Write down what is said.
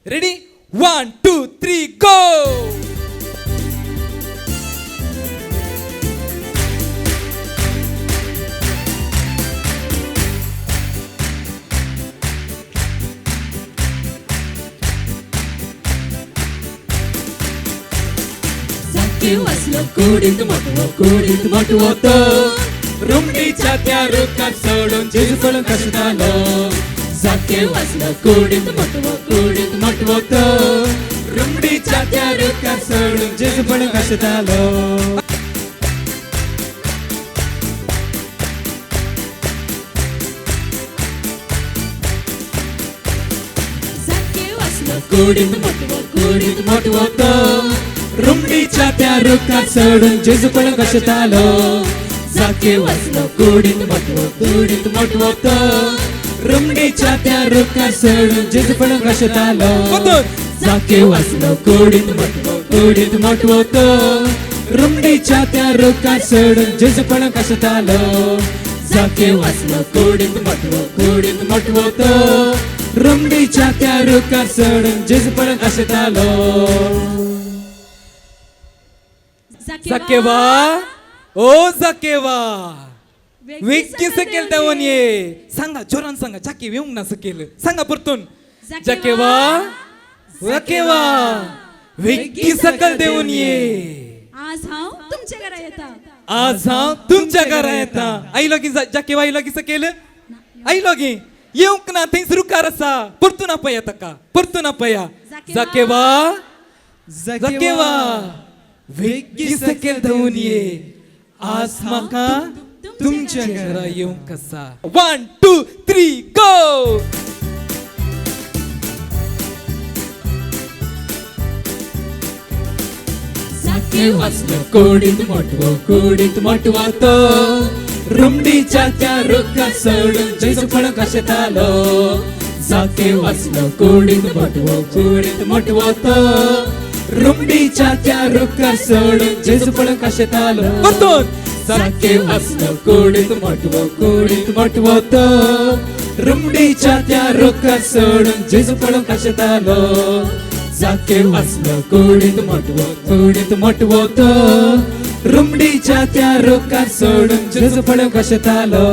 Ready 1 2 3 गो. वाचलं कुडीत मोठवतो रुमडीच्या त्या रुखात सोडून जेजू पळून कशात आलो. जाके वाचलं कुडीत मोठवतो रुमडीच्या त्या रुखात सोडून जेजू पळून कशात आलो. कुडीत मोठवतो रुमडीच्या त्या रुखात सोडून जेजू पळून कशात आलो. जाके वाचलं कुडीत मोठवतो रुमडीच्या त्या रुखात सोडून जेजू पळून कशात आलो. जाके वाचलं कुडीत मोठवतो रुमडीच्या त्या रुखात सोडून जेजू पळून कशात आलो. जाके वाचलं कुडीत मोठवतो रुमडीच्या त्या रुखात सोडून जेजू पळून कशात आलो. जाकेवा ओ जाकेवा वेग सकेल त्यावन ये सांगा जोरान सांगा जाके येऊन ना सकेल सांगा परतून. जाकेवा जाकेवा वेग सकल देऊन ये. आज हांव तुमच्या घरा येता. आज हांव तुमच्या घरा येता. आई लोगी जाकेवा आई लोगी सकेल आई लोगी येऊक ना थंय रुकार आसा परतून आपया ताका परतून आपया. जाकेवा जाकेवा वेगी सकेल धावून ये. आज म्हाका तुमच्या घरा येऊं कसा. 1 2 3 गो. जाके वाचलं कुडीत मोठवतो रुमडीच्या त्या रुखात सोडून जेजू पळून कशात आलो. जाके वाचलं कुडीत मोठवतो रुमडीच्या त्या रुखात सोडून जेजू पळून कशात आलो. परतून जाके वाचलं कुडीत मोठवतो रुमडीच्या त्या रुखात सोडून जेजू पळून कशात आलो. जाके वाचलं कुडीत मोठवतो रुमडीच्या त्या रुखात सोडून जेजू पळून कशात आलो.